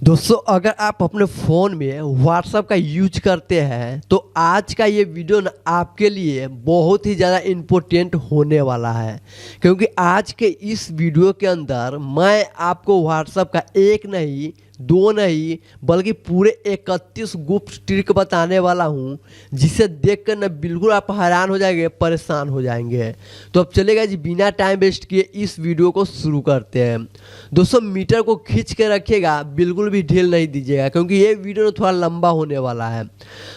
दोस्तों अगर आप अपने फ़ोन में व्हाट्सएप का यूज करते हैं तो आज का ये वीडियो ना आपके लिए बहुत ही ज़्यादा इम्पोर्टेंट होने वाला है। क्योंकि आज के इस वीडियो के अंदर मैं आपको व्हाट्सएप का एक नहीं दो नहीं बल्कि पूरे 31 गुप्त ट्रिक बताने वाला हूँ, जिसे देखकर ना बिल्कुल आप हैरान हो जाएंगे, परेशान हो जाएंगे। तो अब चलेगा जी, बिना टाइम वेस्ट किए इस वीडियो को शुरू करते हैं। दोस्तों मीटर को खींच के रखिएगा, बिल्कुल भी ढील नहीं दीजिएगा क्योंकि ये वीडियो थोड़ा लंबा होने वाला है।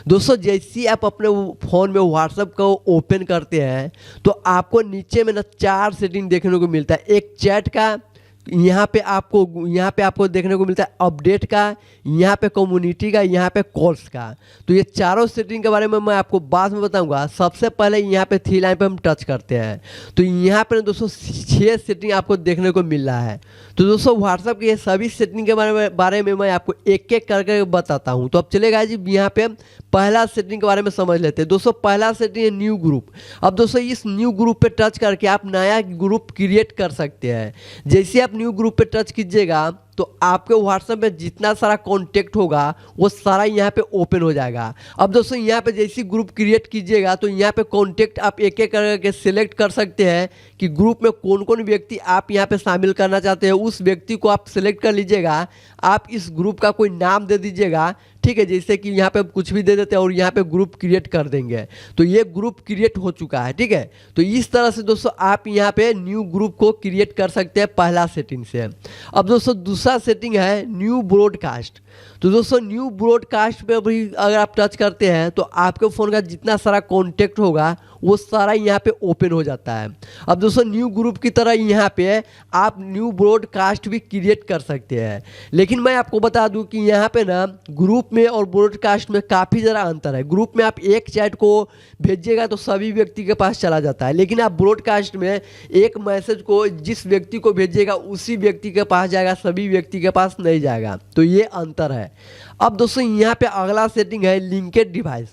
दोस्तों जैसे ही आप अपने फ़ोन में व्हाट्सएप को ओपन करते हैं तो आपको नीचे में ना 4 सेटिंग देखने को मिलता है। एक चैट का, यहाँ पे आपको देखने को मिलता है अपडेट का, यहाँ पे कम्युनिटी का, यहाँ पे कॉल्स का। तो ये चारों सेटिंग के बारे में मैं आपको बाद में बताऊंगा। सबसे पहले यहाँ पे थ्री लाइन पे हम टच करते हैं तो यहाँ पे दोस्तों 6 सेटिंग आपको देखने को मिल रहा है। तो दोस्तों व्हाट्सएप के ये सभी सेटिंग के बारे में मैं आपको एक एक करके बताता हूँ। तो अब चलेगा जी, यहाँ पे पहला सेटिंग के बारे में समझ लेते हैं। दोस्तों पहला सेटिंग है न्यू ग्रुप। अब दोस्तों इस न्यू ग्रुप पे टच करके आप नया ग्रुप क्रिएट कर सकते हैं। जैसे आप न्यू ग्रुप पे टच कीजिएगा तो आपके व्हाट्सएप में जितना सारा कॉन्टेक्ट होगा वो सारा यहाँ पे ओपन हो जाएगा। अब दोस्तों यहाँ पे जैसे ग्रुप क्रिएट कीजिएगा तो यहाँ पे कॉन्टेक्ट आप एक एक करके सिलेक्ट कर सकते हैं कि ग्रुप में कौन कौन व्यक्ति आप यहाँ पे शामिल करना चाहते हैं। उस व्यक्ति को आप सिलेक्ट कर लीजिएगा, आप इस ग्रुप का कोई नाम दे दीजिएगा, ठीक है। जैसे कि यहाँ पे कुछ भी दे देते हैं और यहाँ पे ग्रुप क्रिएट कर देंगे तो ये ग्रुप क्रिएट हो चुका है, ठीक है। तो इस तरह से दोस्तों आप यहाँ पे न्यू ग्रुप को क्रिएट कर सकते हैं पहला सेटिंग से। अब दोस्तों दूसरा सेटिंग है न्यू ब्रॉडकास्ट। तो दोस्तों न्यू ब्रॉडकास्ट पे भी अगर आप टच करते हैं तो आपके फ़ोन का जितना सारा कॉन्टेक्ट होगा वो सारा यहाँ पे ओपन हो जाता है। अब दोस्तों न्यू ग्रुप की तरह यहाँ पे आप न्यू ब्रॉडकास्ट भी क्रिएट कर सकते हैं। लेकिन मैं आपको बता दूं कि यहाँ पे ना ग्रुप में और ब्रॉडकास्ट में काफ़ी ज़रा अंतर है। ग्रुप में आप एक चैट को भेजिएगा तो सभी व्यक्ति के पास चला जाता है, लेकिन आप ब्रॉडकास्ट में एक मैसेज को जिस व्यक्ति को भेजिएगा उसी व्यक्ति के पास जाएगा, सभी व्यक्ति के पास नहीं जाएगा। तो ये अंतर है। अब दोस्तों यहाँ पे अगला सेटिंग है लिंकेड डिवाइस।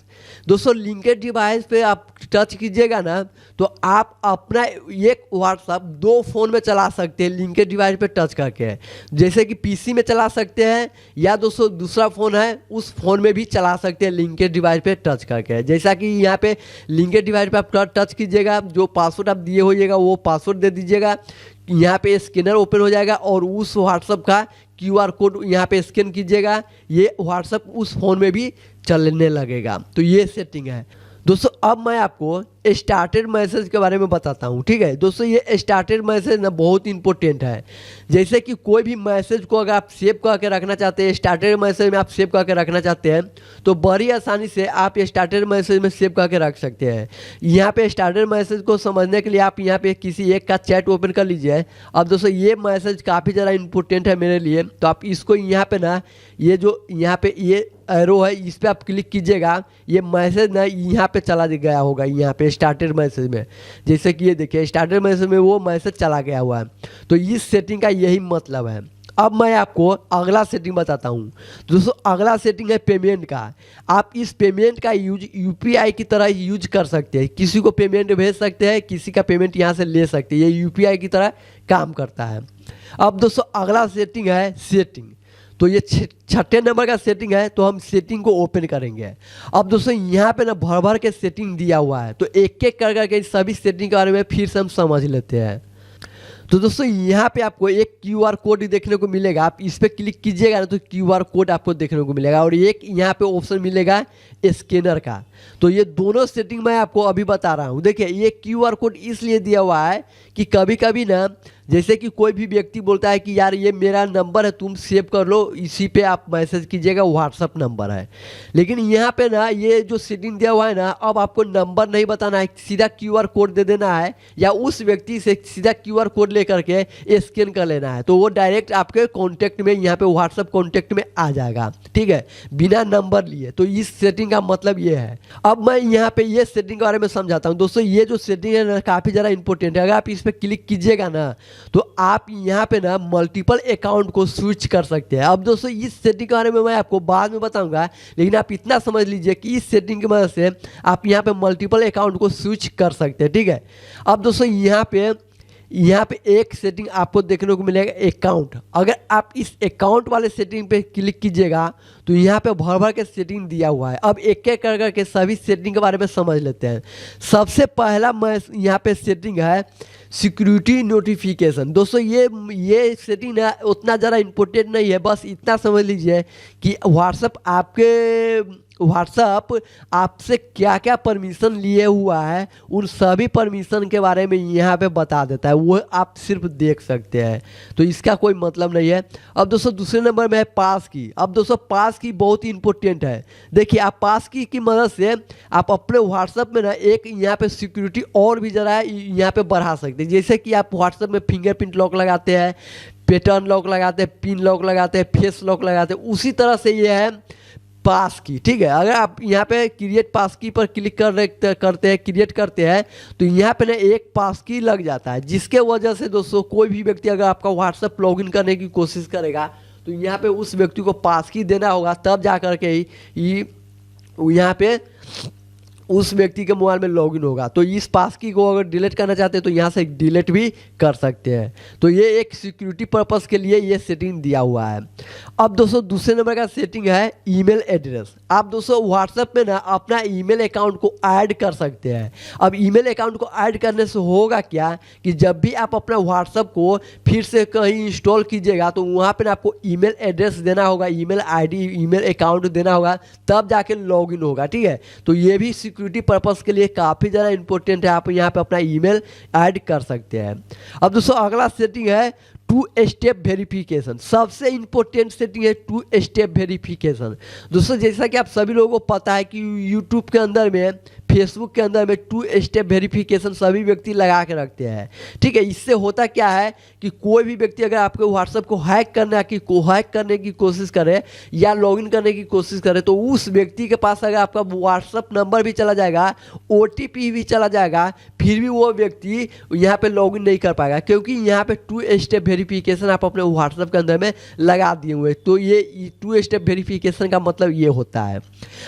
दोस्तों लिंकेड डिवाइस पे आप टच कीजिएगा ना तो आप अपना एक व्हाट्सएप 2 फ़ोन में चला सकते हैं लिंकेड डिवाइस पे टच करके। जैसे कि पीसी में चला सकते हैं या दोस्तों दूसरा फ़ोन है उस फ़ोन में भी चला सकते हैं लिंकेड डिवाइस पे टच करके। जैसा कि यहाँ पे लिंकेड डिवाइस पे आप टच कीजिएगा, जो पासवर्ड आप दिए होइएगा वो पासवर्ड दे दीजिएगा, यहाँ पे स्कैनर ओपन हो जाएगा और उस व्हाट्सएप का QR कोड यहाँ पे स्कैन कीजिएगा, ये व्हाट्सएप उस फ़ोन में भी चलने लगेगा। तो ये सेटिंग है। दोस्तों अब मैं आपको स्टार्टेड मैसेज के बारे में बताता हूँ, ठीक है। दोस्तों ये स्टार्टेड मैसेज ना बहुत इंपॉर्टेंट है। जैसे कि कोई भी मैसेज को अगर आप सेव करके रखना चाहते हैं, स्टार्टेड मैसेज में आप सेव करके रखना चाहते हैं तो बड़ी आसानी से आप ये स्टार्टेड मैसेज में सेव करके रख सकते हैं। यहाँ पे स्टार्टेड मैसेज को समझने के लिए आप यहाँ पे किसी एक का चैट ओपन कर लीजिए। अब दोस्तों ये मैसेज काफ़ी ज़्यादा इंपॉर्टेंट है मेरे लिए, तो आप इसको यहाँ पे ना ये जो यहाँ पे ये एरो है इस पर आप क्लिक कीजिएगा, ये मैसेज ना यहाँ पे चला गया होगा, यहाँ पे स्टार्टेड मैसेज में। जैसे कि ये देखिए स्टार्टेड मैसेज में वो मैसेज चला गया हुआ है। तो इस सेटिंग का यही मतलब है। अब मैं आपको अगला सेटिंग बताता हूँ। दोस्तों अगला सेटिंग है पेमेंट का। आप इस पेमेंट का यूज UPI की तरह यूज कर सकते हैं। किसी को पेमेंट भेज सकते हैं, किसी का पेमेंट यहाँ से ले सकते हैं, ये UPI की तरह काम करता है। अब दोस्तों अगला सेटिंग है सेटिंग। तो ये 6ठे नंबर का सेटिंग है, तो हम सेटिंग को ओपन करेंगे। अब दोस्तों यहाँ पे ना भर भर के सेटिंग दिया हुआ है, तो एक एक कर करके सभी सेटिंग के बारे में फिर से हम समझ लेते हैं। तो दोस्तों यहाँ पे आपको एक QR कोड देखने को मिलेगा, आप इस पर क्लिक कीजिएगा ना तो QR कोड आपको देखने को मिलेगा और एक यहाँ पे ऑप्शन मिलेगा स्कैनर का। तो ये दोनों सेटिंग मैं आपको अभी बता रहा हूँ। देखिए ये QR कोड इसलिए दिया हुआ है कि कभी कभी ना जैसे कि कोई भी व्यक्ति बोलता है कि यार ये मेरा नंबर है तुम सेव कर लो, इसी पे आप मैसेज कीजिएगा, व्हाट्सअप नंबर है। लेकिन यहाँ पे ना ये जो सेटिंग दिया हुआ है ना, अब आपको नंबर नहीं बताना है, सीधा QR कोड दे देना है या उस व्यक्ति से सीधा QR कोड ले करके स्कैन कर लेना है, तो वो डायरेक्ट आपके कॉन्टैक्ट में यहाँ पे व्हाट्सअप कॉन्टैक्ट में आ जाएगा, ठीक है, बिना नंबर लिए। तो इस सेटिंग का मतलब ये है। अब मैं यहाँ पे ये सेटिंग के बारे में समझाता हूँ। दोस्तों ये जो सेटिंग है ना काफ़ी ज़्यादा इंपॉर्टेंट है। अगर आप इस पर क्लिक कीजिएगा ना तो आप यहाँ पे ना मल्टीपल अकाउंट को स्विच कर सकते हैं। अब दोस्तों इस सेटिंग के बारे में मैं आपको बाद में बताऊंगा, लेकिन आप इतना समझ लीजिए कि इस सेटिंग की मदद से आप यहाँ पे मल्टीपल अकाउंट को स्विच कर सकते हैं, ठीक है। अब दोस्तों यहाँ पे यहाँ पे एक सेटिंग आपको देखने को मिलेगा अकाउंट। अगर आप इस अकाउंट वाले सेटिंग पे क्लिक कीजिएगा तो यहाँ पे भर भर के सेटिंग दिया हुआ है। अब एक एक कर करके सभी सेटिंग के बारे में समझ लेते हैं। सबसे पहला मैं यहाँ पे सेटिंग है सिक्योरिटी नोटिफिकेशन। दोस्तों ये सेटिंग ना उतना ज़्यादा इम्पोर्टेंट नहीं है, बस इतना समझ लीजिए कि व्हाट्सअप आपसे क्या क्या परमिशन लिए हुआ है उन सभी परमिशन के बारे में यहाँ पे बता देता है, वो आप सिर्फ देख सकते हैं। तो इसका कोई मतलब नहीं है। अब दोस्तों दूसरे नंबर में है पास की। अब दोस्तों पास की बहुत ही इंपॉर्टेंट है। देखिए आप पास की मदद से आप अपने व्हाट्सअप में ना एक यहाँ पे सिक्योरिटी और भी ज़रा यहाँ पे बढ़ा सकते हैं। जैसे कि आप व्हाट्सअप में फिंगरप्रिंट लॉक लगाते हैं, पैटर्न लॉक लगाते हैं, पिन लॉक लगाते हैं, फेस लॉक लगाते हैं, उसी तरह से ये है पास की। ठीक है, अगर आप यहाँ पे क्रिएट पास की पर क्लिक क्रिएट करते हैं तो यहाँ पे ना एक पास की लग जाता है, जिसके वजह से दोस्तों कोई भी व्यक्ति अगर आपका व्हाट्सएप लॉगिन करने की कोशिश करेगा तो यहाँ पे उस व्यक्ति को पास की देना होगा, तब जा कर के ही यहाँ पे उस व्यक्ति के मोबाइल में लॉगिन होगा। तो इस पास की को अगर डिलीट करना चाहते हैं तो यहाँ से डिलीट भी कर सकते हैं। तो ये एक सिक्योरिटी पर्पस के लिए ये सेटिंग दिया हुआ है। अब दोस्तों दूसरे नंबर का सेटिंग है ईमेल एड्रेस। आप दोस्तों व्हाट्सएप में ना अपना ईमेल अकाउंट को ऐड कर सकते हैं। अब ईमेल अकाउंट को ऐड करने से होगा क्या कि जब भी आप अपना व्हाट्सएप को फिर से कहीं इंस्टॉल कीजिएगा तो वहाँ पर आपको ईमेल एड्रेस देना होगा, ईमेल ID, ईमेल अकाउंट देना होगा, तब जाके लॉगिन होगा। ठीक है, तो ये भी सिक्योरिटी पर्पस के लिए काफ़ी ज़्यादा इंपॉर्टेंट है। आप यहाँ पे अपना ईमेल ऐड कर सकते हैं। अब दोस्तों अगला सेटिंग है 2 स्टेप वेरिफिकेशन। सबसे इंपॉर्टेंट सेटिंग है 2 स्टेप वेरिफिकेशन। दोस्तों जैसा कि आप सभी लोगों को पता है कि यूट्यूब के अंदर में, फेसबुक के अंदर में 2 स्टेप वेरिफिकेशन सभी व्यक्ति लगा के रखते हैं। ठीक है, इससे होता क्या है कि कोई भी व्यक्ति अगर आपके व्हाट्सएप को हैक करने की कोशिश करे या लॉगिन करने की कोशिश करे तो उस व्यक्ति के पास अगर आपका व्हाट्सएप नंबर भी चला जाएगा, OTP भी चला जाएगा, फिर भी वो व्यक्ति यहाँ पे लॉगिन नहीं कर पाएगा, क्योंकि यहाँ पे 2 स्टेप वेरिफिकेशन आप अपने व्हाट्सएप के अंदर में लगा दिए हुए। तो ये 2 स्टेप वेरिफिकेशन का मतलब ये होता है।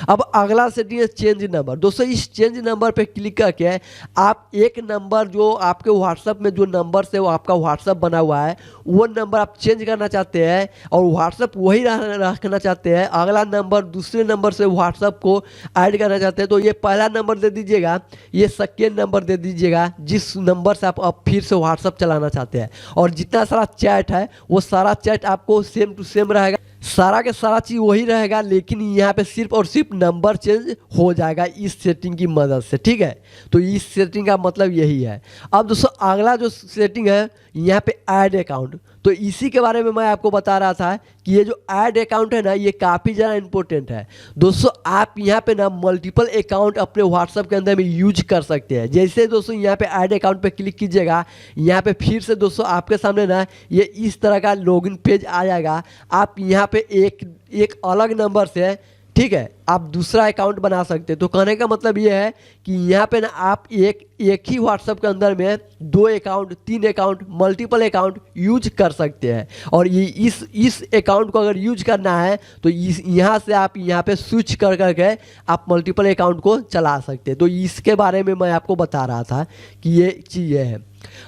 अब अगला सेटिंग है चेंज नंबर। दोस्तों इस चेंज नंबर पे क्लिक करके आप एक नंबर जो आपके व्हाट्सएप में जो नंबर से वो आपका व्हाट्सएप बना हुआ है वो नंबर आप चेंज करना चाहते हैं और व्हाट्सएप वही रखना चाहते हैं, अगला नंबर दूसरे नंबर से व्हाट्सएप को ऐड करना चाहते हैं तो ये पहला नंबर दे दीजिएगा, ये सेकेंड नंबर दे दीजिएगा जिस नंबर से आप फिर से व्हाट्सएप चलाना चाहते हैं। और जितना सारा चैट है वो सारा चैट आपको सेम टू सेम रहेगा, सारा के सारा चीज़ वही रहेगा, लेकिन यहाँ पे सिर्फ और सिर्फ नंबर चेंज हो जाएगा इस सेटिंग की मदद से। ठीक है, तो इस सेटिंग का मतलब यही है। अब दोस्तों अगला जो सेटिंग है यहाँ पे ऐड अकाउंट, तो इसी के बारे में मैं आपको बता रहा था कि ये जो ऐड अकाउंट है ना ये काफ़ी ज़्यादा इंपॉर्टेंट है। दोस्तों आप यहाँ पे ना मल्टीपल अकाउंट अपने व्हाट्सएप के अंदर में यूज कर सकते हैं। जैसे दोस्तों यहाँ पे ऐड अकाउंट पे क्लिक कीजिएगा, यहाँ पे फिर से दोस्तों आपके सामने ना ये इस तरह का लॉगिन पेज आ जाएगा। आप यहाँ पे एक अलग नंबर से, ठीक है, आप दूसरा अकाउंट बना सकते हैं। तो कहने का मतलब ये है कि यहाँ पे ना आप एक ही व्हाट्सएप के अंदर में 2 account, 3 account, multiple account use कर सकते हैं। और ये इस अकाउंट को अगर यूज करना है तो यहाँ से आप यहाँ पे स्विच कर करके आप मल्टीपल अकाउंट को चला सकते हैं। तो इसके बारे में मैं आपको बता रहा था कि ये चीज़ें हैं।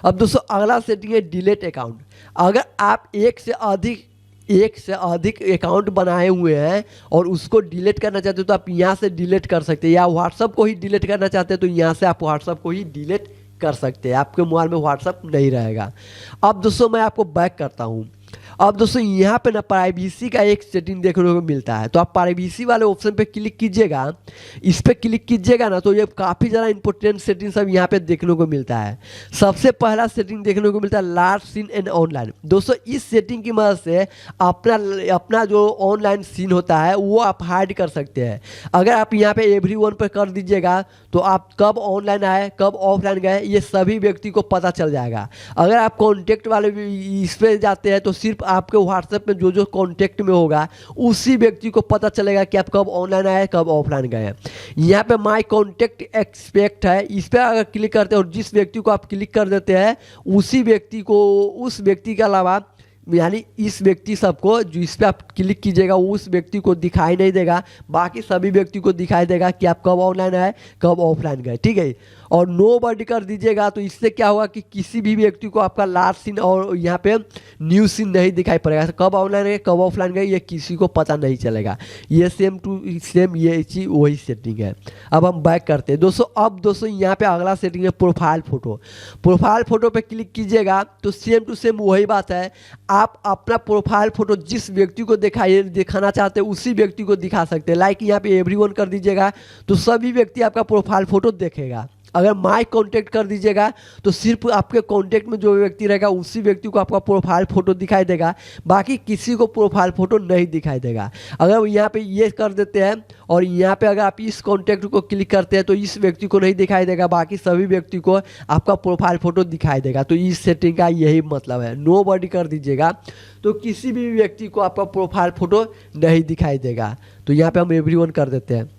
अब दोस्तों अगला सेटिंग है डिलीट अकाउंट। अगर आप एक से अधिक अकाउंट बनाए हुए हैं और उसको डिलीट करना चाहते हो तो आप यहाँ से डिलीट कर सकते हैं, या व्हाट्सएप को ही डिलीट करना चाहते हैं तो यहाँ से आप व्हाट्सएप को ही डिलीट कर सकते हैं, आपके मोबाइल में व्हाट्सएप नहीं रहेगा। अब दोस्तों मैं आपको बैक करता हूँ। अब दोस्तों यहाँ पे ना प्राइवेसी का एक सेटिंग देखने को मिलता है, तो आप प्राइवेसी वाले ऑप्शन पे क्लिक कीजिएगा। इस पे क्लिक कीजिएगा ना तो ये काफ़ी ज़्यादा इंपॉर्टेंट सेटिंग सब यहाँ पे देखने को मिलता है। सबसे पहला सेटिंग देखने को मिलता है लास्ट सीन एंड ऑनलाइन। दोस्तों इस सेटिंग की मदद से अपना जो ऑनलाइन सीन होता है वो आप हाइड कर सकते हैं। अगर आप यहाँ पे एवरीवन पे कर दीजिएगा तो आप कब ऑनलाइन आए कब ऑफलाइन गए ये सभी व्यक्ति को पता चल जाएगा। अगर आप कॉन्टेक्ट वाले इस पर जाते हैं तो सिर्फ आपके व्हाट्सएप में जो कॉन्टेक्ट में होगा उसी व्यक्ति को पता चलेगा कि आप कब ऑनलाइन आए कब ऑफलाइन गए। यहाँ पे माय कॉन्टेक्ट एक्सपेक्ट है, इस पर अगर क्लिक करते हैं और जिस व्यक्ति को आप क्लिक कर देते हैं उसी व्यक्ति को, उस व्यक्ति के अलावा यानी इस व्यक्ति सबको जो इस पर आप क्लिक कीजिएगा उस व्यक्ति को दिखाई नहीं देगा, बाकी सभी व्यक्ति को दिखाई देगा कि आप कब ऑनलाइन आए कब ऑफलाइन गए। ठीक है, और नो बडी कर दीजिएगा। तो इससे क्या होगा कि किसी भी व्यक्ति को आपका लास्ट सीन और यहाँ पे न्यू सीन नहीं दिखाई पड़ेगा। कब ऑनलाइन गए कब ऑफलाइन गए ये किसी को पता नहीं चलेगा। ये सेम टू सेम ये चीज़ वही सेटिंग है। अब हम बैक करते हैं दोस्तों। अब दोस्तों यहाँ पे अगला सेटिंग है प्रोफाइल फ़ोटो। प्रोफाइल फ़ोटो पे क्लिक कीजिएगा तो सेम टू सेम वही बात है। आप अपना प्रोफाइल फ़ोटो जिस व्यक्ति को दिखाना चाहते हैं उसी व्यक्ति को दिखा सकते हैं। लाइक यहाँ पे एवरीवन कर दीजिएगा तो सभी व्यक्ति आपका प्रोफाइल फ़ोटो देखेगा। अगर माई कॉन्टैक्ट कर दीजिएगा तो सिर्फ आपके कॉन्टैक्ट में जो व्यक्ति रहेगा उसी व्यक्ति को आपका प्रोफाइल फ़ोटो दिखाई देगा, बाकी किसी को प्रोफाइल फ़ोटो नहीं दिखाई देगा। अगर यहाँ पे ये कर देते हैं और यहाँ पे अगर आप इस कॉन्टैक्ट को क्लिक करते हैं तो इस व्यक्ति को नहीं दिखाई देगा, बाकी सभी व्यक्ति को आपका प्रोफाइल फ़ोटो दिखाई देगा। तो इस सेटिंग का यही मतलब है। नो बडी कर दीजिएगा तो किसी भी व्यक्ति को आपका प्रोफाइल फ़ोटो नहीं दिखाई देगा। तो यहाँ पर हम एवरीवन कर देते हैं।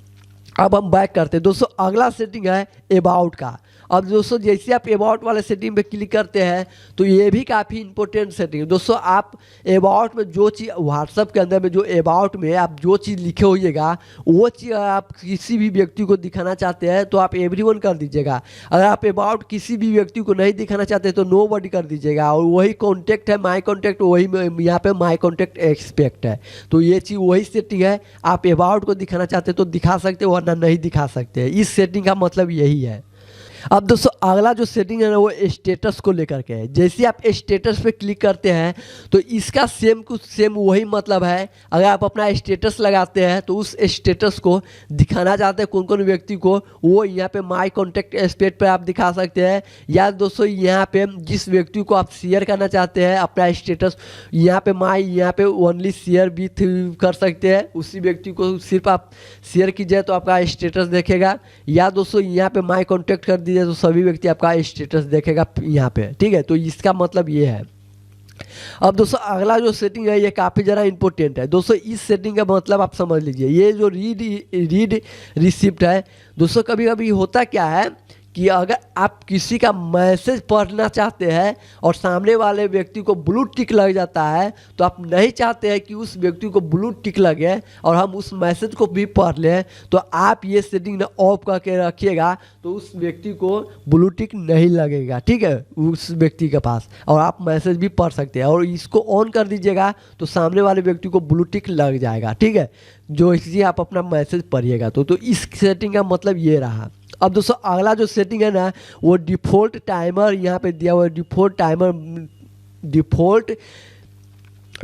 अब हम बैक करते हैं दोस्तों। अगला सेटिंग है अबाउट का। अब दोस्तों जैसे आप अबाउट वाले सेटिंग पे क्लिक करते हैं तो ये भी काफ़ी इंपॉर्टेंट सेटिंग है दोस्तों। आप अबाउट में जो चीज़ व्हाट्सएप के अंदर में जो अबाउट में आप जो चीज़ लिखे होइएगा वो चीज़ आप किसी भी व्यक्ति को दिखाना चाहते हैं तो आप एवरीवन कर दीजिएगा। अगर आप अबाउट किसी भी व्यक्ति को नहीं दिखाना चाहते तो नो बडी कर दीजिएगा। और वही कॉन्टैक्ट है माई कॉन्टैक्ट, वही यहाँ पे माई कॉन्टैक्ट एक्सपेक्ट है। तो ये चीज़ वही सेटिंग है। आप अबाउट को दिखाना चाहते तो दिखा सकते हो वरना नहीं दिखा सकते। इस सेटिंग का मतलब यही है। अब दोस्तों अगला जो सेटिंग है ना वो स्टेटस को लेकर के है। जैसे आप स्टेटस पे क्लिक करते हैं तो इसका सेम कुछ सेम वही मतलब है। अगर आप अपना स्टेटस लगाते हैं तो उस स्टेटस को दिखाना चाहते हैं कौन कौन व्यक्ति को, वो यहाँ पे माई कॉन्टैक्ट एक्सपेक्ट पे आप दिखा सकते हैं। या दोस्तों यहाँ पे जिस व्यक्ति को आप शेयर करना चाहते हैं अपना स्टेटस यहाँ पे ओनली शेयर भी कर सकते हैं। उसी व्यक्ति को सिर्फ आप शेयर कीजिए तो आपका स्टेटस देखेगा। या दोस्तों यहाँ पे माई कॉन्टैक्ट कर तो सभी व्यक्ति आपका स्टेटस देखेगा यहाँ पे, ठीक है। तो इसका मतलब ये है। अब दोस्तों अगला जो सेटिंग है ये काफ़ी ज़्यादा इंपॉर्टेंट है दोस्तों। इस सेटिंग का मतलब आप समझ लीजिए। ये जो रीड रिसिप्ट है दोस्तों, कभी कभी होता क्या है कि अगर आप किसी का मैसेज पढ़ना चाहते हैं और सामने वाले व्यक्ति को ब्लू टिक लग जाता है तो आप नहीं चाहते हैं कि उस व्यक्ति को ब्लू टिक लगे और हम उस मैसेज को भी पढ़ लें, तो आप ये सेटिंग ना ऑफ करके रखिएगा तो उस व्यक्ति को ब्लू टिक नहीं लगेगा, ठीक है, उस व्यक्ति के पास, और आप मैसेज भी पढ़ सकते हैं। और इसको ऑन कर दीजिएगा तो सामने वाले व्यक्ति को ब्लू टिक लग जाएगा, ठीक है, जो इसलिए आप अपना मैसेज पढ़िएगा। तो इस सेटिंग का मतलब ये रहा। अब दोस्तों अगला जो सेटिंग है ना वो डिफ़ॉल्ट टाइमर यहाँ पे दिया हुआ है। डिफ़ॉल्ट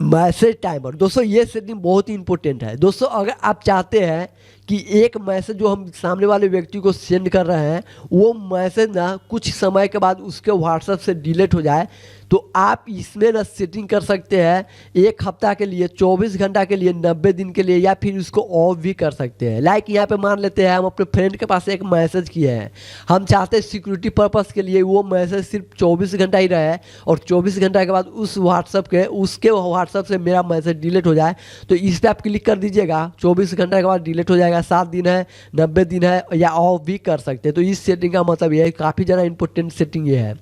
मैसेज टाइमर दोस्तों, ये सेटिंग बहुत ही इंपॉर्टेंट है दोस्तों। अगर आप चाहते हैं कि एक मैसेज जो हम सामने वाले व्यक्ति को सेंड कर रहे हैं वो मैसेज ना कुछ समय के बाद उसके व्हाट्सएप से डिलीट हो जाए, तो आप इसमें ना सेटिंग कर सकते हैं 1 हफ्ता के लिए, 24 घंटा के लिए, 90 दिन के लिए, या फिर उसको ऑफ भी कर सकते हैं। लाइक यहाँ पे मान लेते हैं हम अपने फ्रेंड के पास एक मैसेज किए हैं, हम चाहते हैं सिक्योरिटी पर्पस के लिए वो मैसेज सिर्फ 24 घंटा ही रहे और 24 घंटा के बाद उसके व्हाट्सएप से मेरा मैसेज डिलीट हो जाए, तो इस पर आप क्लिक कर दीजिएगा। 24 घंटा के बाद डिलीट हो जाएगा, 7 दिन है, 90 दिन है, या ऑफ भी कर सकते हैं। तो इस सेटिंग का मतलब ये है, काफ़ी ज़्यादा इंपॉर्टेंट सेटिंग ये है।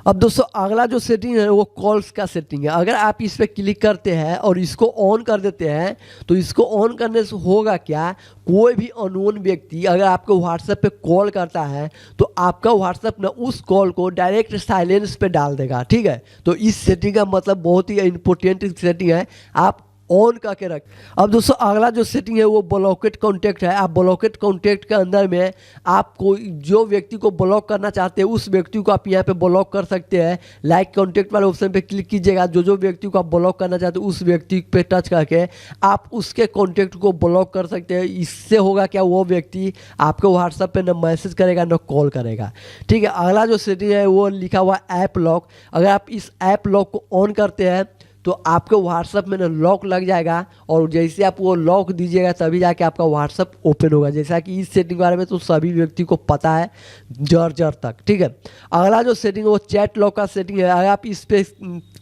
अब दोस्तों अगला जो सेटिंग है वो कॉल्स का सेटिंग है। अगर आप इस पर क्लिक करते हैं और इसको ऑन कर देते हैं तो इसको ऑन करने से होगा क्या, कोई भी अननोन व्यक्ति अगर आपको व्हाट्सएप पे कॉल करता है तो आपका व्हाट्सएप ना उस कॉल को डायरेक्ट साइलेंस पे डाल देगा, ठीक है। तो इस सेटिंग का मतलब बहुत ही इंपॉर्टेंट सेटिंग है, आप ऑन करके रख। अब दोस्तों अगला जो सेटिंग है वो ब्लॉकेड कॉन्टैक्ट है। आप ब्लॉकेड कॉन्टैक्ट के अंदर में आपको जो व्यक्ति को ब्लॉक करना चाहते हैं उस व्यक्ति को आप यहाँ पे ब्लॉक कर सकते हैं। लाइक कॉन्टैक्ट वाले ऑप्शन पे क्लिक कीजिएगा, जो व्यक्ति को आप ब्लॉक करना चाहते हैं उस व्यक्ति पे टच करके आप उसके कॉन्टैक्ट को ब्लॉक कर सकते हैं। इससे होगा क्या, वो व्यक्ति आपको व्हाट्सएप पे न मैसेज करेगा न कॉल करेगा, ठीक है। अगला जो सेटिंग है वो लिखा हुआ ऐप लॉक। अगर आप इस ऐप लॉक को ऑन करते हैं तो आपके व्हाट्सएप में ना लॉक लग जाएगा और जैसे आप वो लॉक दीजिएगा तभी जाके आपका व्हाट्सएप ओपन होगा। जैसा कि इस सेटिंग के बारे में तो सभी व्यक्ति को पता है जर तक, ठीक है। अगला जो सेटिंग है वो चैट लॉक का सेटिंग है। अगर आप इस पे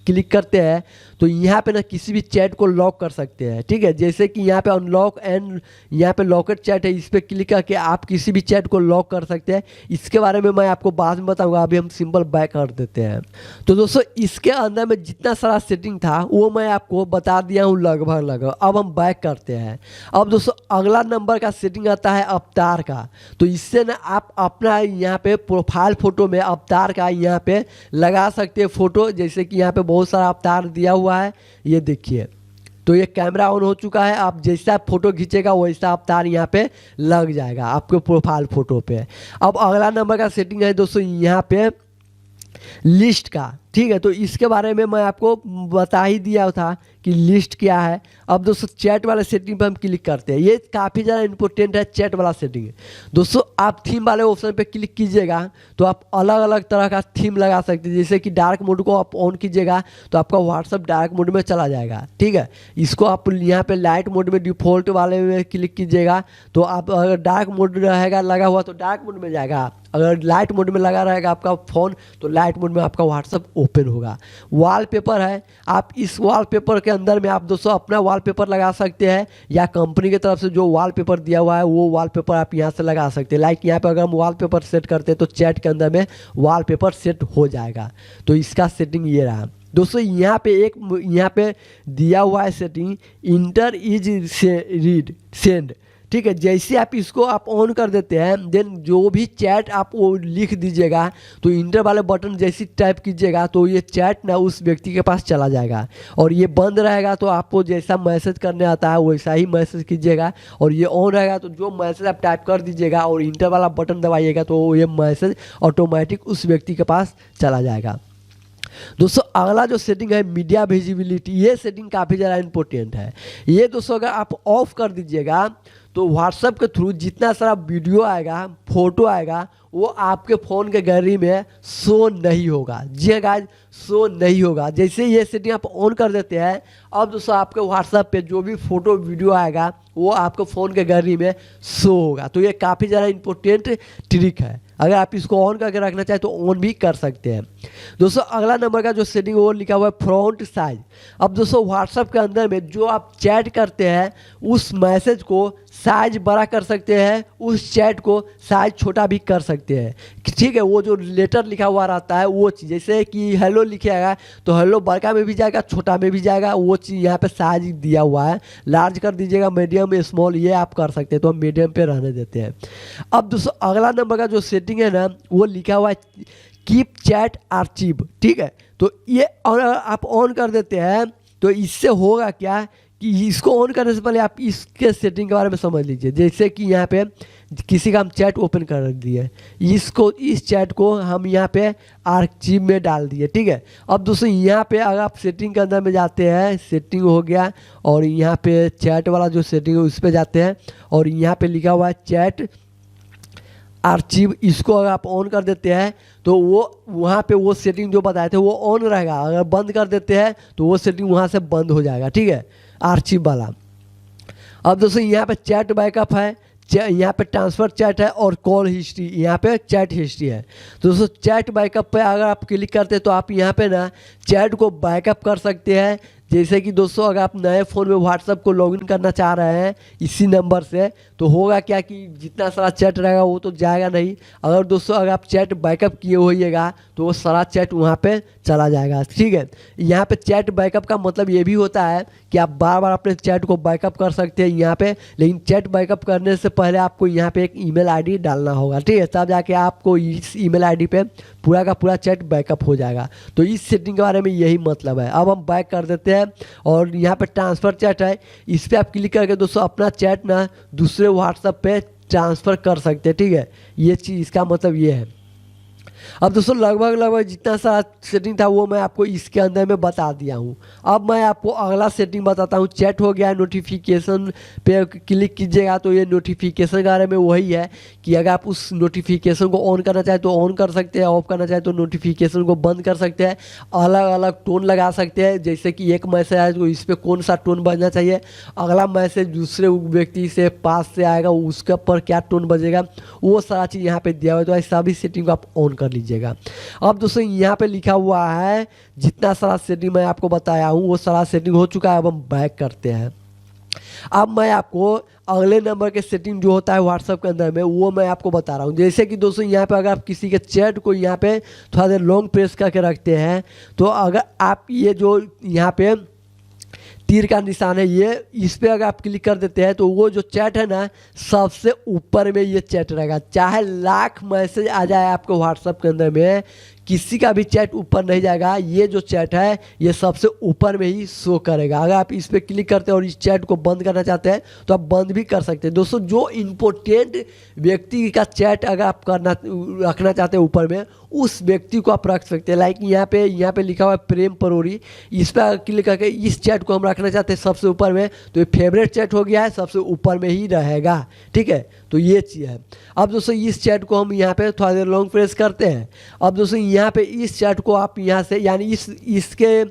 क्लिक करते हैं तो यहाँ पे ना किसी भी चैट को लॉक कर सकते हैं, ठीक है। जैसे कि यहाँ पे अनलॉक एंड यहाँ पे लॉकेट चैट है, इस पर क्लिक करके आप किसी भी चैट को लॉक कर सकते हैं। इसके बारे में मैं आपको बाद में बताऊँगा, अभी हम सिंपल बैक कर देते हैं। तो दोस्तों इसके अंदर में जितना सारा सेटिंग था था वो मैं आपको बता दिया हूँ लगभग। अब हम बैक करते हैं। अब दोस्तों अगला नंबर का सेटिंग आता है अवतार का। तो इससे ना आप अपना यहाँ पे प्रोफाइल फ़ोटो में अवतार का यहाँ पे लगा सकते हैं फ़ोटो। जैसे कि यहाँ पे बहुत सारा अवतार दिया हुआ है, ये देखिए। तो ये कैमरा ऑन हो चुका है। आप जैसा फ़ोटो खींचेगा वैसा अवतार यहाँ पे लग जाएगा आपके प्रोफाइल फ़ोटो पे। अब अगला नंबर का सेटिंग है दोस्तों यहाँ पे लिस्ट का, ठीक है। तो इसके बारे में मैं आपको बता ही दिया था कि लिस्ट क्या है। अब दोस्तों चैट वाले सेटिंग पर हम क्लिक करते हैं। ये काफ़ी ज़्यादा इंपॉर्टेंट है चैट वाला सेटिंग। दोस्तों आप थीम वाले ऑप्शन पे क्लिक कीजिएगा तो आप अलग अलग तरह का थीम लगा सकते हैं। जैसे कि डार्क मोड को आप ऑन कीजिएगा तो आपका व्हाट्सअप डार्क मोड में चला जाएगा, ठीक है। इसको आप यहाँ पे लाइट मोड में डिफ़ॉल्ट वाले में क्लिक कीजिएगा तो आप अगर डार्क मोड रहेगा लगा हुआ तो डार्क मोड में जाएगा। अगर लाइट मोड में लगा रहेगा आपका फ़ोन तो लाइट मोड में आपका व्हाट्सअप ओपन होगा। वॉलपेपर है, आप इस वॉलपेपर के अंदर में आप दोस्तों अपना वॉलपेपर लगा सकते हैं या कंपनी की तरफ से जो वॉलपेपर दिया हुआ है वो वॉलपेपर आप यहाँ से लगा सकते हैं। लाइक यहाँ पे अगर हम वॉलपेपर सेट करते हैं तो चैट के अंदर में वॉलपेपर सेट हो जाएगा। तो इसका सेटिंग ये रहा दोस्तों। यहाँ पे दिया हुआ है setting inter is read send, ठीक है। जैसे आप इसको आप ऑन कर देते हैं देन जो भी चैट आप वो लिख दीजिएगा तो इंटर वाले बटन जैसे टाइप कीजिएगा तो ये चैट ना उस व्यक्ति के पास चला जाएगा। और ये बंद रहेगा तो आपको जैसा मैसेज करने आता है वैसा ही मैसेज कीजिएगा। और ये ऑन रहेगा तो जो मैसेज आप टाइप कर दीजिएगा और इंटर वाला बटन दबाइएगा तो ये मैसेज ऑटोमेटिक उस व्यक्ति के पास चला जाएगा। दोस्तों अगला जो सेटिंग है मीडिया विजिबिलिटी, ये सेटिंग काफ़ी ज़्यादा इंपॉर्टेंट है। ये दोस्तों अगर आप ऑफ कर दीजिएगा तो व्हाट्सएप के थ्रू जितना सारा वीडियो आएगा फोटो आएगा वो आपके फ़ोन के गैलरी में शो नहीं होगा। जी हाँ गाइस, शो नहीं होगा। जैसे ये सेटिंग आप ऑन कर देते हैं अब दोस्तों आपके व्हाट्सएप पे जो भी फोटो वीडियो आएगा वो आपके फ़ोन के गैलरी में शो होगा। तो ये काफ़ी ज़्यादा इंपॉर्टेंट ट्रिक है। अगर आप इसको ऑन करके रखना चाहें तो ऑन भी कर सकते हैं। दोस्तों अगला नंबर का जो सेटिंग वो लिखा हुआ है फ्रंट साइज। अब दोस्तों व्हाट्सएप के अंदर में जो आप चैट करते हैं उस मैसेज को साइज बड़ा कर सकते हैं, उस चैट को साइज छोटा भी कर सकते हैं, ठीक है। वो जो लेटर लिखा हुआ रहता है वो चीज़, जैसे कि हेलो लिखिएगा तो हेलो बड़का में भी जाएगा छोटा में भी जाएगा, वो चीज़ यहाँ पे साइज दिया हुआ है। लार्ज कर दीजिएगा, मीडियम स्मॉल ये आप कर सकते हैं। तो हम मीडियम पे रहने देते हैं। अब दोस्तों अगला नंबर का जो सेटिंग है ना वो लिखा हुआ है कीप चैट आर्चिव, ठीक है। तो ये आप ऑन कर देते हैं तो इससे होगा क्या कि इसको ऑन करने से पहले आप इसके सेटिंग के बारे में समझ लीजिए। जैसे कि यहाँ पे किसी का हम चैट ओपन कर दिए, इस चैट को हम यहाँ पे आर्चिव में डाल दिए, ठीक है। अब दोस्तों यहाँ पे अगर आप सेटिंग के अंदर में जाते हैं, सेटिंग हो गया और यहाँ पे चैट वाला जो सेटिंग है उस पर जाते हैं और यहाँ पे लिखा हुआ है चैट आर्चिव। इसको अगर आप ऑन कर देते हैं तो वो वहाँ पे वो सेटिंग जो बताए थे वो ऑन रहेगा। अगर बंद कर देते हैं तो वो सेटिंग वहाँ से बंद हो जाएगा, ठीक है, आर्चिव वाला। अब दोस्तों यहाँ पे चैट बैकअप है, यहाँ पे ट्रांसफ़र चैट है और कॉल हिस्ट्री, यहाँ पे चैट हिस्ट्री है। तो दोस्तों चैट बैकअप पे अगर आप क्लिक करते हैं तो आप यहाँ पे ना चैट को बैकअप कर सकते हैं। जैसे कि दोस्तों अगर आप नए फ़ोन में व्हाट्सएप को लॉगिन करना चाह रहे हैं इसी नंबर से तो होगा क्या कि जितना सारा चैट रहेगा वो तो जाएगा नहीं। अगर दोस्तों अगर आप चैट बैकअप किए होइएगा तो वो सारा चैट वहाँ पे चला जाएगा, ठीक है। यहाँ पे चैट बैकअप का मतलब ये भी होता है कि आप बार बार अपने चैट को बैकअप कर सकते हैं यहाँ पे। लेकिन चैट बैकअप करने से पहले आपको यहाँ पे एक ईमेल आईडी डालना होगा, ठीक है, तब जाके आपको इस ईमेल आईडी पे पूरा का पूरा चैट बैकअप हो जाएगा। तो इस सेटिंग के बारे में यही मतलब है। अब हम बैक कर देते हैं और यहाँ पे ट्रांसफ़र चैट है, इस पर आप क्लिक करके दोस्तों अपना चैट ना दूसरे व्हाट्सएप पे ट्रांसफ़र कर सकते हैं, ठीक है। ये चीज़ इसका मतलब ये है। अब दोस्तों लगभग जितना सारा सेटिंग था वो मैं आपको इसके अंदर में बता दिया हूँ। अब मैं आपको अगला सेटिंग बताता हूँ। चैट हो गया, नोटिफिकेशन पे क्लिक कीजिएगा तो ये नोटिफिकेशन के बारे में वही है कि अगर आप उस नोटिफिकेशन को ऑन करना चाहें तो ऑन कर सकते हैं, ऑफ करना चाहें तो नोटिफिकेशन को बंद कर सकते हैं। अलग अलग टोन लगा सकते हैं, जैसे कि एक मैसेज आए तो इस पर कौन सा टोन बजना चाहिए, अगला मैसेज दूसरे व्यक्ति से पास से आएगा उसके ऊपर क्या टोन बजेगा, वो सारा चीज़ यहाँ पे दिया हुआ है। तो ऐसा भी सेटिंग को आप ऑन कर लीजिएगा। अब दोस्तों यहाँ पे लिखा हुआ है जितना सारा सेटिंग मैं आपको बताया हूँ वो सारा सेटिंग हो चुका है। अब हम बैक करते हैं। अब मैं आपको अगले नंबर के सेटिंग जो होता है व्हाट्सएप के अंदर में, वो मैं आपको बता रहा हूँ। जैसे कि दोस्तों यहाँ पे अगर आप किसी के चैट को यहाँ पे थोड़ा देर लॉन्ग प्रेस करके रखते हैं, तो अगर आप ये जो यहाँ पे तीर का निशान है, ये इस पे अगर आप क्लिक कर देते हैं, तो वो जो चैट है ना, सबसे ऊपर में ये चैट रहेगा। चाहे लाख मैसेज आ जाए आपको व्हाट्सएप के अंदर में, किसी का भी चैट ऊपर नहीं जाएगा। ये जो चैट है ये सबसे ऊपर में ही शो करेगा। अगर आप इस पर क्लिक करते हैं और इस चैट को बंद करना चाहते हैं तो आप बंद भी कर सकते हैं। दोस्तों, जो इम्पोर्टेंट व्यक्ति का चैट अगर आप रखना चाहते हैं ऊपर में, उस व्यक्ति को आप रख सकते हैं। लाइक यहाँ पे लिखा हुआ है प्रेम परोरी, इस पर क्लिक करके इस चैट को हम रखना चाहते हैं सबसे ऊपर में, तो ये फेवरेट चैट हो गया है, सबसे ऊपर में ही रहेगा। ठीक है, तो ये चीज़ है। अब दोस्तों इस चैट को हम यहाँ पे थोड़ा देर लॉन्ग प्रेस करते हैं। अब दोस्तों यहाँ पे इस चैट को आप यहाँ से, यानी इसके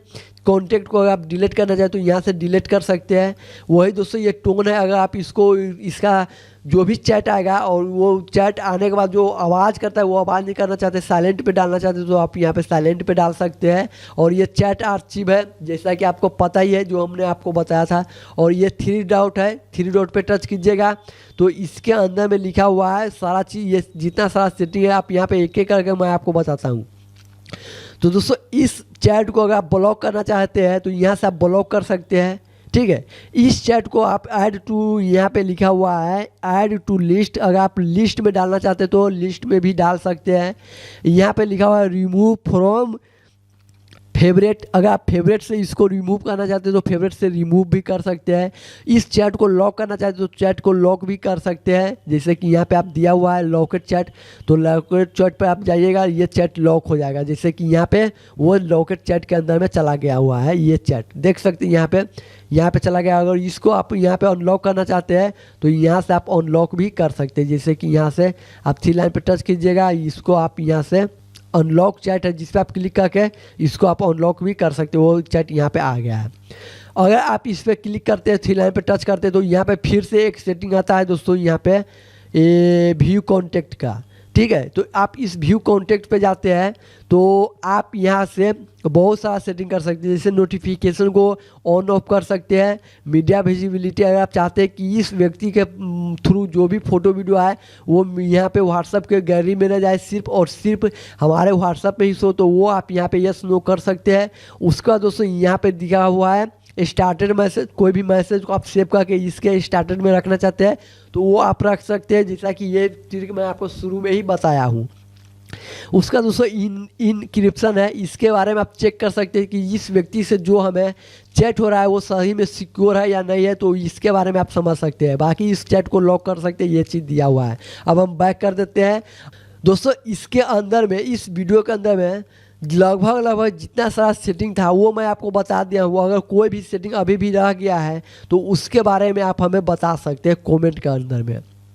कॉन्टेक्ट को अगर आप डिलीट करना चाहें तो यहाँ से डिलीट कर सकते हैं। वही दोस्तों ये टोन है, अगर आप इसका जो भी चैट आएगा और वो चैट आने के बाद जो आवाज़ करता है वो आवाज़ नहीं करना चाहते, साइलेंट पे डालना चाहते तो आप यहाँ पे साइलेंट पे डाल सकते हैं। और ये चैट आर्चिव है, जैसा कि आपको पता ही है, जो हमने आपको बताया था। और ये 3 डॉट है, 3 डॉट पे टच कीजिएगा तो इसके अंदर में लिखा हुआ है सारा चीज़, ये जितना सारा सेटिंग है आप यहाँ पे एक एक करके मैं आपको बताता हूँ। तो दोस्तों इस चैट को अगर आप ब्लॉक करना चाहते हैं तो यहाँ से आप ब्लॉक कर सकते हैं। ठीक है, इस चैट को आप ऐड टू, यहाँ पे लिखा हुआ है ऐड टू लिस्ट, अगर आप लिस्ट में डालना चाहते हैं तो लिस्ट में भी डाल सकते हैं। यहाँ पे लिखा हुआ है रिमूव फ्रॉम फेवरेट, अगर आप फेवरेट से इसको रिमूव करना चाहते हैं तो फेवरेट से रिमूव भी कर सकते हैं। इस चैट को लॉक करना चाहते हैं तो चैट को लॉक भी कर सकते हैं। जैसे कि यहाँ पे आप दिया हुआ है लॉकेट चैट, तो लॉकेट चैट पे आप जाइएगा, ये चैट लॉक हो जाएगा। जैसे कि यहाँ पे वो लॉकेट चैट के अंदर में चला गया हुआ है, ये चैट देख सकते हैं यहाँ पे चला गया। अगर इसको आप यहाँ पे अनलॉक करना चाहते हैं तो यहाँ से आप अनलॉक भी कर सकते हैं। जैसे कि यहाँ से आप 3 लाइन पे टच कीजिएगा, इसको आप यहाँ से अनलॉक चैट है जिस पे आप क्लिक करके इसको आप अनलॉक भी कर सकते हो। वो चैट यहाँ पे आ गया है। अगर आप इस पर क्लिक करते हैं, 3 लाइन पे टच करते हैं, तो यहाँ पे फिर से एक सेटिंग आता है दोस्तों, यहाँ पे व्यू कॉन्टेक्ट का। ठीक है, तो आप इस व्यू कॉन्टेक्ट पे जाते हैं तो आप यहाँ से बहुत सारा सेटिंग कर सकते हैं। जैसे नोटिफिकेशन को ऑन ऑफ कर सकते हैं, मीडिया विजिबिलिटी, अगर आप चाहते हैं कि इस व्यक्ति के थ्रू जो भी फोटो वीडियो आए वो यहाँ पे व्हाट्सएप के गैलरी में न जाए, सिर्फ और सिर्फ हमारे व्हाट्सएप पे ही सो, तो वो आप यहाँ पे यस नो कर सकते हैं। उसका दोस्तों यहाँ पे दिखा हुआ है स्टार्टेड मैसेज, कोई भी मैसेज को आप सेव करके इसके स्टार्टेड में रखना चाहते हैं तो वो आप रख सकते हैं, जैसा कि ये ट्रिक मैं आपको शुरू में ही बताया हूँ। उसका दोस्तों इनक्रिप्शन है, इसके बारे में आप चेक कर सकते हैं कि इस व्यक्ति से जो हमें चैट हो रहा है वो सही में सिक्योर है या नहीं है, तो इसके बारे में आप समझ सकते हैं। बाकी इस चैट को लॉक कर सकते हैं, ये चीज़ दिया हुआ है। अब हम बैक कर देते हैं दोस्तों। इसके अंदर में, इस वीडियो के अंदर में लगभग जितना सारा सेटिंग था वो मैं आपको बता दिया हूँ। अगर कोई भी सेटिंग अभी भी रह गया है तो उसके बारे में आप हमें बता सकते हैं कमेंट के अंदर में।